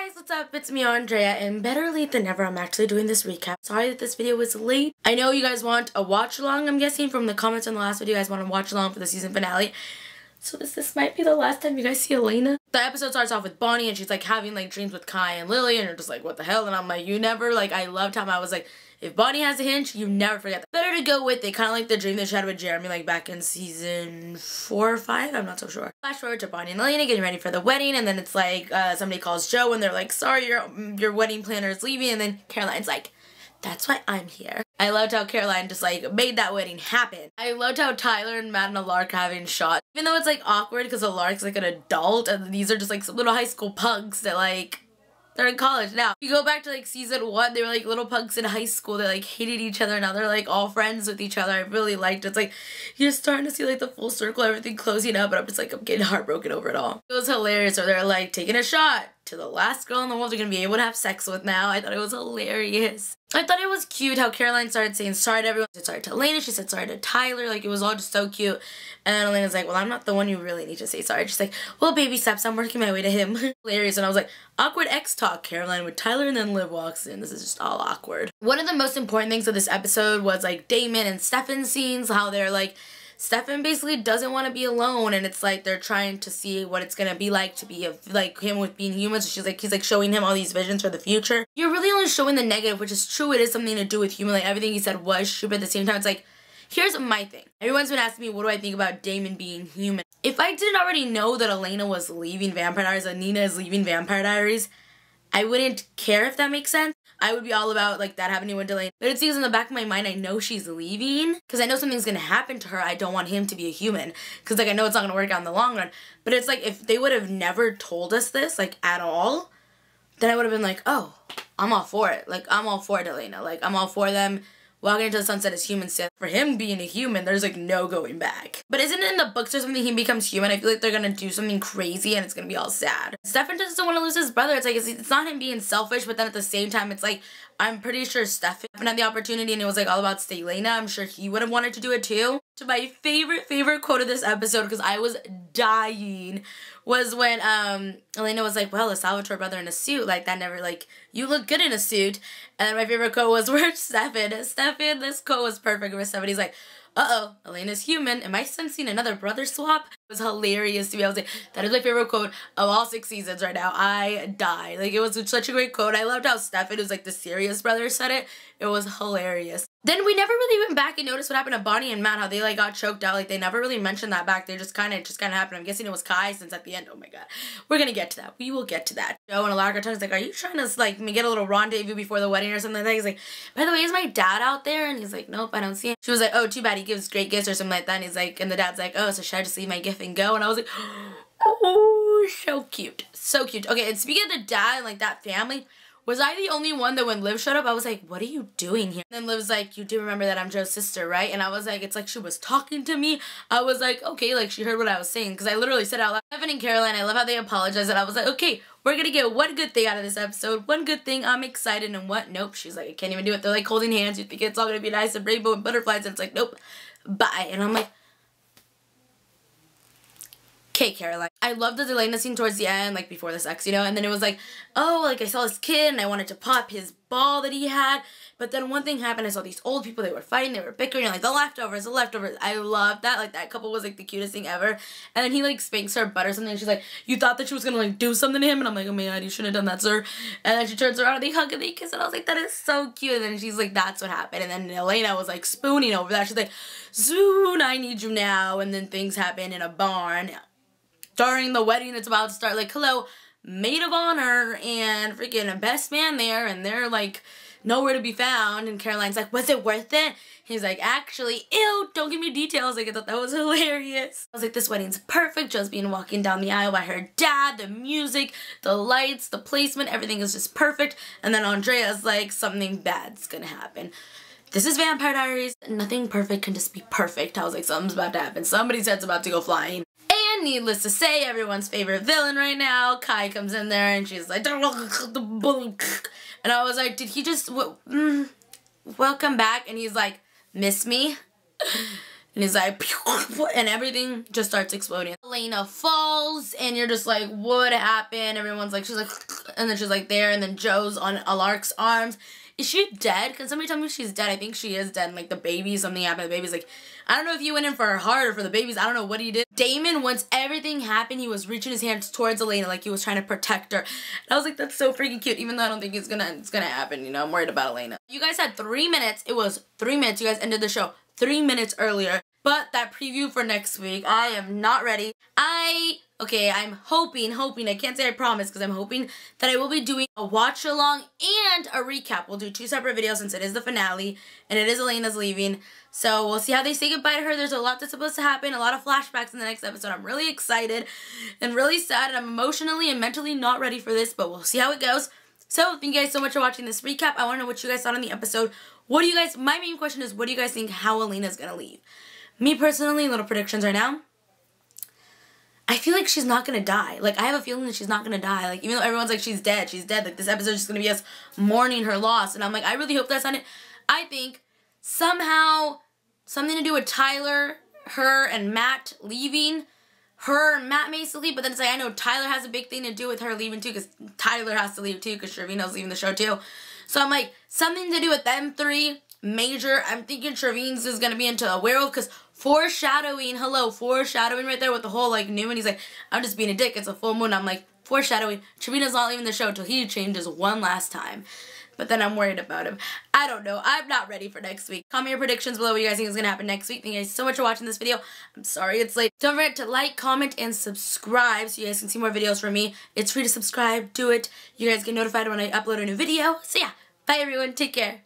Hey guys, what's up? It's me, Andrea, and better late than never, I'm actually doing this recap. Sorry that this video was late. I know you guys want a watch along, I'm guessing, from the comments on the last video. You guys want to watch along for the season finale. So this might be the last time you guys see Elena. The episode starts off with Bonnie, and she's like having like dreams with Kai and Lily, and you're just like, what the hell? And I'm like, you never, like, I loved how I was like, if Bonnie has a hinge, you never forget that. Better to go with it, kind of like the dream that she had with Jeremy, like back in season 4 or 5, I'm not so sure. Flash forward to Bonnie and Elena getting ready for the wedding, and then it's like, somebody calls Joe, and they're like, sorry, your wedding planner is leaving, and then Caroline's like, that's why I'm here. I loved how Caroline just like made that wedding happen. I loved how Tyler and Matt and Alark having shots. Even though it's like awkward because Alark's like an adult and these are just like some little high school punks that like, they're in college now. You go back to like season 1, they were like little punks in high school. They like hated each other. Now they're like all friends with each other. I really liked it. It's like you're starting to see like the full circle, everything closing up, but I'm just like, I'm getting heartbroken over it all. It was hilarious. So they're like taking a shot to the last girl in the world you're gonna be able to have sex with now. I thought it was hilarious. I thought it was cute how Caroline started saying sorry to everyone. She said sorry to Elena, she said sorry to Tyler, like it was all just so cute. And then Elena's like, well, I'm not the one you really need to say sorry. She's like, well, baby steps, I'm working my way to him. Hilarious. And I was like, awkward X talk, Caroline with Tyler, and then Liv walks in. This is just all awkward. One of the most important things of this episode was like Damon and Stefan scenes, how they're like, Stefan basically doesn't want to be alone, and it's like they're trying to see what it's gonna be like to be like him with being human. So he's like showing him all these visions for the future. You're really only showing the negative, which is true. It is something to do with human. Like everything he said was true, but at the same time, it's like, here's my thing. Everyone's been asking me, what do I think about Damon being human? If I didn't already know that Elena was leaving Vampire Diaries, and Nina is leaving Vampire Diaries, I wouldn't care, if that makes sense. I would be all about like that happening with Elena. But it seems in the back of my mind, I know she's leaving because I know something's gonna happen to her. I don't want him to be a human because like I know it's not gonna work out in the long run. But it's like if they would have never told us this like at all, then I would have been like, oh, I'm all for it. Like I'm all for it, Elena. Like I'm all for them walking into the sunset as humans. For him being a human, there's like no going back. But isn't it in the books or something he becomes human? I feel like they're gonna do something crazy and it's gonna be all sad. Stefan just doesn't want to lose his brother. It's like, it's not him being selfish, but then at the same time, it's like, I'm pretty sure Stefan had the opportunity and it was like all about Elena. I'm sure he would have wanted to do it too. So my favorite quote of this episode, because I was dying, was when Elena was like, well, a Salvatore brother in a suit, like that never, like, you look good in a suit. And my favorite quote was where Stefan, this quote was perfect where somebody's like, uh-oh, Elena's human. Am I sensing another brother swap? It was hilarious to me. I was like, that is my favorite quote of all 6 seasons right now. I died. Like, it was such a great quote. I loved how Stefan, who's like the serious brother, said it. It was hilarious. Then we never really went back and noticed what happened to Bonnie and Matt, how they like got choked out. Like, they never really mentioned that back. They just kind of happened. I'm guessing it was Kai, since at the end, oh my god. We're gonna get to that. We will get to that. Joe and Alark are like, are you trying to like get a little rendezvous before the wedding or something like that? He's like, by the way, is my dad out there? And he's like, nope, I don't see him. She was like, oh, too bad, he gives great gifts or something like that. And he's like, and the dad's like, oh, so should I just leave my gift and go? And I was like, oh, so cute. So cute. Okay, and speaking of the dad and like that family, was I the only one that when Liv showed up, I was like, what are you doing here? And then Liv's like, you do remember that I'm Joe's sister, right? And I was like, it's like she was talking to me. I was like, okay, like she heard what I was saying, because I literally said out loud. Stefan and Caroline, I love how they apologized, and I was like, okay, we're gonna get one good thing out of this episode. One good thing, I'm excited, and what? Nope. She's like, I can't even do it. They're like holding hands. You think it's all gonna be nice and rainbow and butterflies, and it's like, nope, bye. And I'm like, okay, Caroline. I loved the Elena scene towards the end, like before the sex, you know, and then it was like, oh, like I saw this kid and I wanted to pop his ball that he had, but then one thing happened. I saw these old people, they were fighting, they were bickering, like the leftovers. I loved that. Like that couple was like the cutest thing ever. And then he like spanks her butt or something, and she's like, you thought that she was gonna like do something to him? And I'm like, oh my god, you shouldn't have done that, sir. And then she turns around and they hug and they kiss, and I was like, that is so cute. And then she's like, that's what happened. And then Elena was like spooning over that. She's like, Zoon, I need you now. And then things happen in a barn. During the wedding, it's about to start, like, hello, maid of honor and freaking best man there, and they're like nowhere to be found. And Caroline's like, was it worth it? He's like, actually, ew, don't give me details. Like, I thought that was hilarious. I was like, this wedding's perfect. Joe's being walking down the aisle by her dad, the music, the lights, the placement, everything is just perfect. And then Andrea's like, something bad's gonna happen. This is Vampire Diaries. Nothing perfect can just be perfect. I was like, something's about to happen. Somebody's head's about to go flying. And needless to say, everyone's favorite villain right now, Kai comes in there and she's like, and I was like, did he just welcome back? And he's like, miss me? and he's like, and everything just starts exploding. Elena falls, and you're just like, what happened? Everyone's like, she's like, and then she's like there, and then Joe's on Alarc's arms. Is she dead? Can somebody tell me if she's dead? I think she is dead. And, like, the baby, something happened. The baby's like, I don't know if he went in for her heart or for the babies. I don't know what he did. Damon, once everything happened, he was reaching his hands towards Elena like he was trying to protect her. And I was like, that's so freaking cute. Even though I don't think it's gonna happen, you know. I'm worried about Elena. You guys had 3 minutes. It was 3 minutes. You guys ended the show 3 minutes earlier. But that preview for next week, I am not ready. Okay, I'm hoping, I can't say I promise because I'm hoping that I will be doing a watch along and a recap. We'll do 2 separate videos since it is the finale and it is Elena's leaving. So we'll see how they say goodbye to her. There's a lot that's supposed to happen, a lot of flashbacks in the next episode. I'm really excited and really sad, and I'm emotionally and mentally not ready for this, but we'll see how it goes. So thank you guys so much for watching this recap. I want to know what you guys thought on the episode. What do you guys, my main question is, what do you guys think how Elena's going to leave? Me personally, little predictions right now. I feel like she's not gonna die. Like, I have a feeling that she's not gonna die. Like, even though everyone's like, she's dead. Like, this episode is just gonna be us mourning her loss. And I'm like, I really hope that's not it. I think somehow something to do with Tyler, her, and Matt leaving. Her and Matt basically. But then it's like, I know Tyler has a big thing to do with her leaving too, because Tyler has to leave too, because Trevino's leaving the show too. So I'm like, something to do with them 3. Major. I'm thinking Trevine's is gonna be into a werewolf, because foreshadowing, foreshadowing right there with the whole like new, and he's like, I'm just being a dick, it's a full moon. I'm like, foreshadowing, Trevino's not leaving the show till he changes one last time. But then I'm worried about him. I don't know. I'm not ready for next week. Comment your predictions below what you guys think is gonna happen next week. Thank you guys so much for watching this video. I'm sorry it's late. Don't forget to like, comment, and subscribe so you guys can see more videos from me. It's free to subscribe. Do it. You guys get notified when I upload a new video. So yeah, bye everyone. Take care.